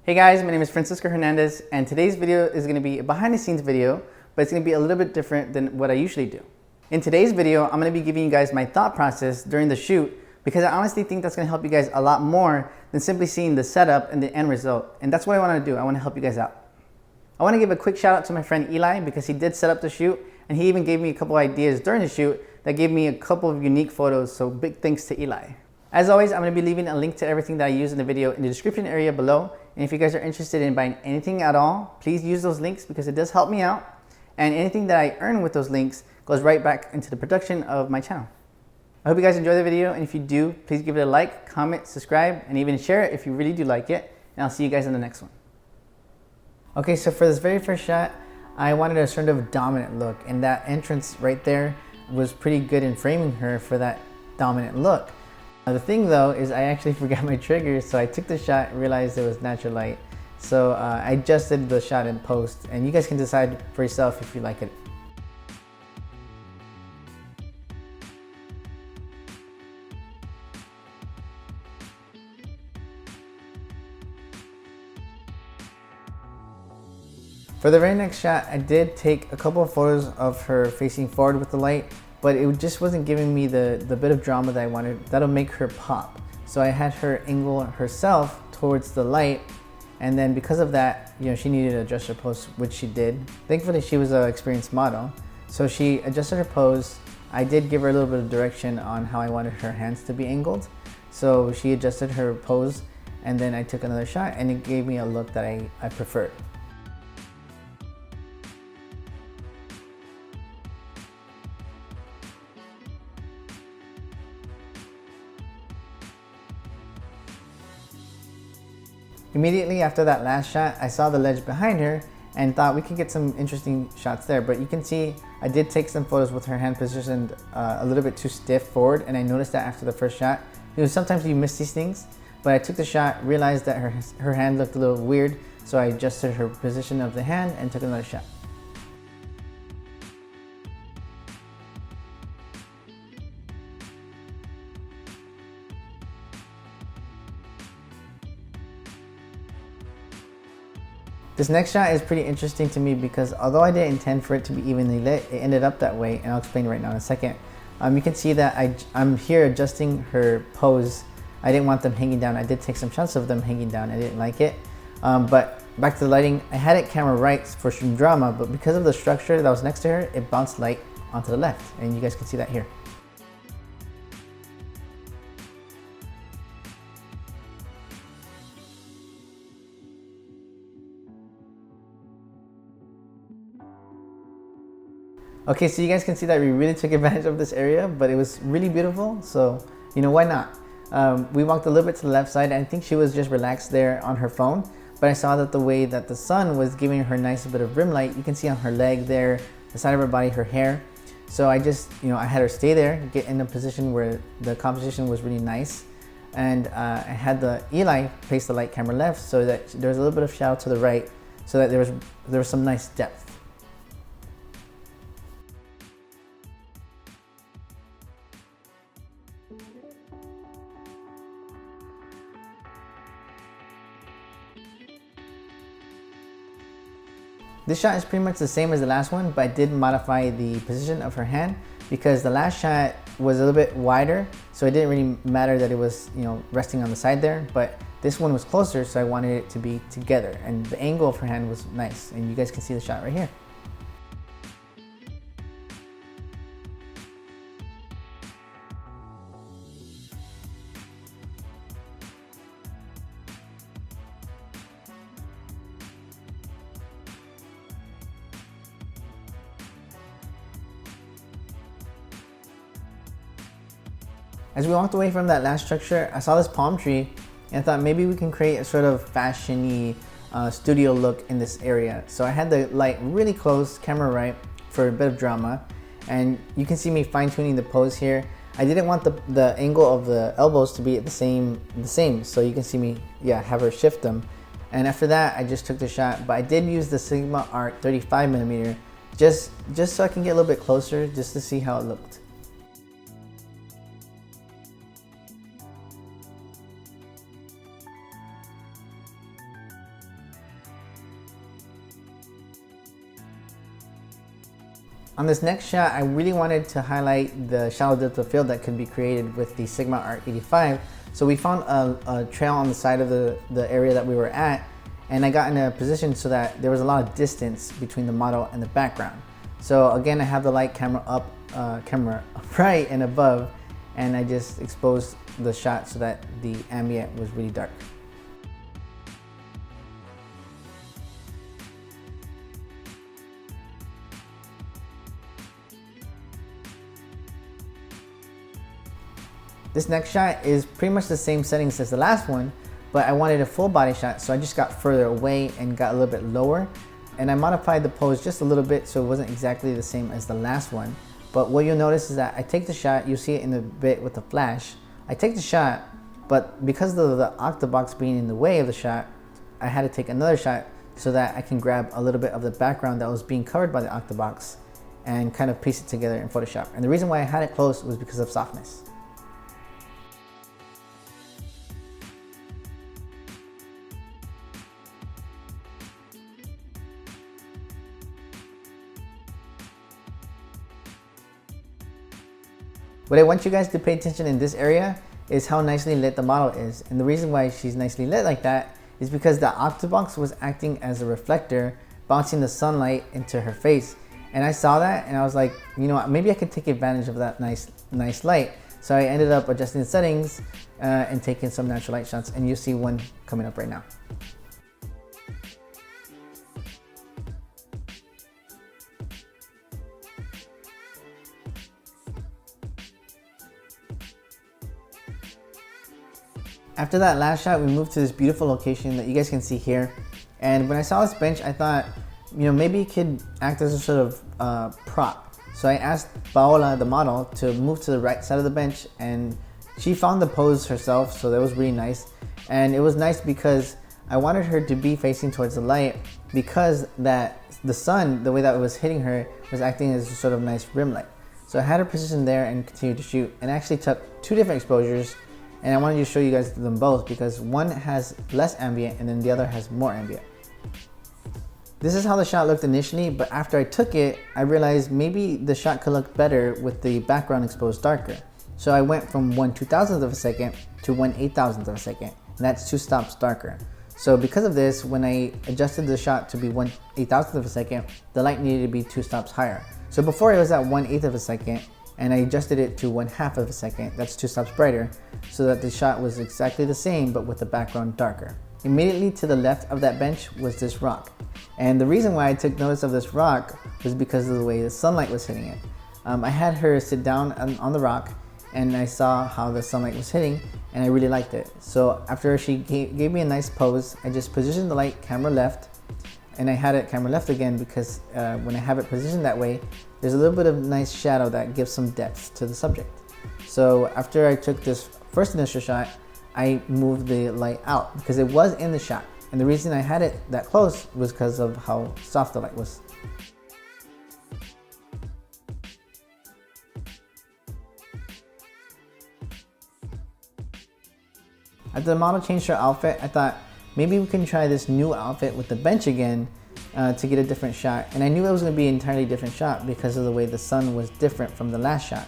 Hey guys, my name is Francisco Hernandez, and today's video is going to be a behind the scenes video, but it's going to be a little bit different than what I usually do. In today's video, I'm going to be giving you guys my thought process during the shoot, because I honestly think that's going to help you guys a lot more than simply seeing the setup and the end result. And that's what I want to do. I want to help you guys out. I want to give a quick shout out to my friend Eli, because he did set up the shoot, and he even gave me a couple ideas during the shoot that gave me a couple of unique photos, so big thanks to Eli. As always, I'm going to be leaving a link to everything that I use in the video in the description area below. And if you guys are interested in buying anything at all, please use those links because it does help me out. And anything that I earn with those links goes right back into the production of my channel. I hope you guys enjoy the video, and if you do, please give it a like, comment, subscribe, and even share it if you really do like it. And I'll see you guys in the next one. Okay, so for this very first shot, I wanted a sort of dominant look, and that entrance right there was pretty good in framing her for that dominant look. The thing though is I actually forgot my triggers, so I took the shot and realized it was natural light. So I adjusted the shot in post, and you guys can decide for yourself if you like it. For the very next shot, I did take a couple of photos of her facing forward with the light, but it just wasn't giving me the bit of drama that I wanted that'll make her pop. So I had her angle herself towards the light, and then because of that, you know, she needed to adjust her pose, which she did. Thankfully, she was an experienced model, so she adjusted her pose. I did give her a little bit of direction on how I wanted her hands to be angled, so she adjusted her pose, and then I took another shot, and it gave me a look that I preferred. Immediately after that last shot, I saw the ledge behind her and thought we could get some interesting shots there. But you can see I did take some photos with her hand positioned a little bit too stiff forward, and I noticed that after the first shot. Sometimes you miss these things, but I took the shot, realized that her hand looked a little weird, so I adjusted her position of the hand and took another shot. This next shot is pretty interesting to me because although I didn't intend for it to be evenly lit, it ended up that way, and I'll explain right now in a second. You can see that I'm here adjusting her pose. I didn't want them hanging down. I did take some shots of them hanging down. I didn't like it. But back to the lighting, I had it camera right for some drama, but because of the structure that was next to her, it bounced light onto the left, and you guys can see that here. Okay, so you guys can see that we really took advantage of this area, but it was really beautiful, so you know, why not? We walked a little bit to the left side, and I think she was just relaxed there on her phone, but I saw that the way that the sun was giving her a nice bit of rim light, you can see on her leg there, the side of her body, her hair. So I just, I had her stay there, get in a position where the composition was really nice, and I had the Eli place the light camera left so that there was a little bit of shadow to the right, so that there was some nice depth. This shot is pretty much the same as the last one, but I did modify the position of her hand because the last shot was a little bit wider, so it didn't really matter that it was, resting on the side there, but this one was closer, so I wanted it to be together, and the angle of her hand was nice, and you guys can see the shot right here. As we walked away from that last structure, I saw this palm tree and I thought maybe we can create a sort of fashion-y studio look in this area. So I had the light really close, camera right, for a bit of drama. And you can see me fine-tuning the pose here. I didn't want the angle of the elbows to be the same. So you can see me, have her shift them. And after that, I just took the shot, but I did use the Sigma Art 35mm just so I can get a little bit closer, just to see how it looked. On this next shot, I really wanted to highlight the shallow depth of field that could be created with the Sigma Art 85. So we found a trail on the side of the area that we were at, and I got in a position so that there was a lot of distance between the model and the background. So again, I have the light camera upright and above, and I just exposed the shot so that the ambient was really dark. This next shot is pretty much the same settings as the last one, but I wanted a full body shot, so I just got further away and got a little bit lower. And I modified the pose just a little bit so it wasn't exactly the same as the last one. But what you'll notice is that I take the shot, you'll see it in the bit with the flash. I take the shot, but because of the octabox being in the way of the shot, I had to take another shot so that I can grab a little bit of the background that was being covered by the octabox and kind of piece it together in Photoshop. And the reason why I had it close was because of softness. What I want you guys to pay attention in this area is how nicely lit the model is. And the reason why she's nicely lit like that is because the octabox was acting as a reflector, bouncing the sunlight into her face. And I saw that and I was like, you know what, maybe I could take advantage of that nice light. So I ended up adjusting the settings and taking some natural light shots, and you'll see one coming up right now. After that last shot, we moved to this beautiful location that you guys can see here. And when I saw this bench, I thought, you know, maybe it could act as a sort of prop. So I asked Paola, the model, to move to the right side of the bench, and she found the pose herself, so that was really nice. And it was nice because I wanted her to be facing towards the light, because that the sun, the way that it was hitting her, was acting as a sort of nice rim light. So I had her positioned there and continued to shoot, and I actually took 2 different exposures. And I wanted to show you guys them both because one has less ambient and then the other has more ambient. This is how the shot looked initially, but after I took it, I realized maybe the shot could look better with the background exposed darker. So I went from 1/2000th of a second to 1/8000th of a second, and that's 2 stops darker. So because of this, when I adjusted the shot to be 1/8000th of a second, the light needed to be 2 stops higher. So before it was at 1/8th of a second, and I adjusted it to 1/2 of a second, that's 2 stops brighter, so that the shot was exactly the same but with the background darker. Immediately to the left of that bench was this rock, and the reason why I took notice of this rock was because of the way the sunlight was hitting it. I had her sit down on the rock, and I saw how the sunlight was hitting, and I really liked it. So after she gave me a nice pose, I just positioned the light camera left, and I had it camera left again because when I have it positioned that way, there's a little bit of nice shadow that gives some depth to the subject. So after I took this first initial shot, I moved the light out because it was in the shot. And the reason I had it that close was because of how soft the light was. After the model changed her outfit, I thought maybe we can try this new outfit with the bench again to get a different shot. And I knew it was going to be an entirely different shot because of the way the sun was different from the last shot.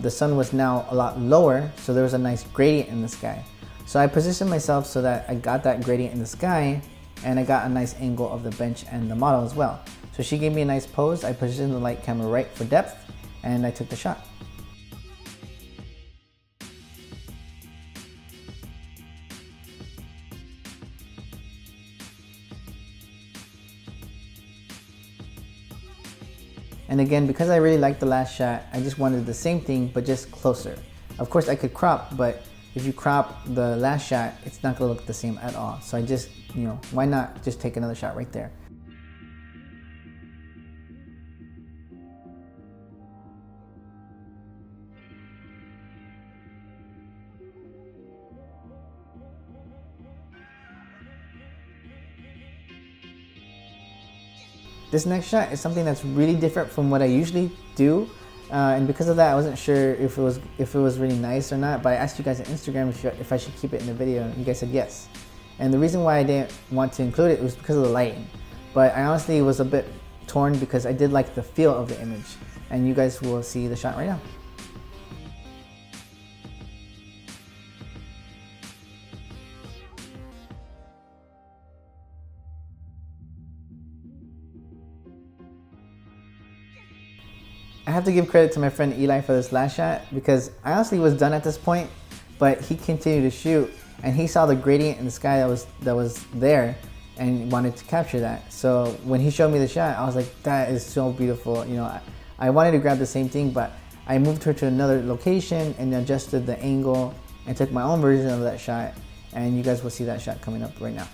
The sun was now a lot lower, so there was a nice gradient in the sky. So I positioned myself so that I got that gradient in the sky, and I got a nice angle of the bench and the model as well. So she gave me a nice pose. I positioned the light camera right for depth, and I took the shot. And again, because I really liked the last shot, I just wanted the same thing, but just closer. Of course, I could crop, but if you crop the last shot, it's not gonna look the same at all. So I just, why not just take another shot right there? This next shot is something that's really different from what I usually do, and because of that, I wasn't sure if it was really nice or not. But I asked you guys on Instagram if I should keep it in the video, and you guys said yes. And the reason why I didn't want to include it was because of the lighting. But I honestly was a bit torn because I did like the feel of the image. And you guys will see the shot right now. I have to give credit to my friend Eli for this last shot because I honestly was done at this point, but he continued to shoot and he saw the gradient in the sky that was there and wanted to capture that. So when he showed me the shot, I was like, that is so beautiful. You know, I wanted to grab the same thing, but I moved her to another location and adjusted the angle and took my own version of that shot. And you guys will see that shot coming up right now.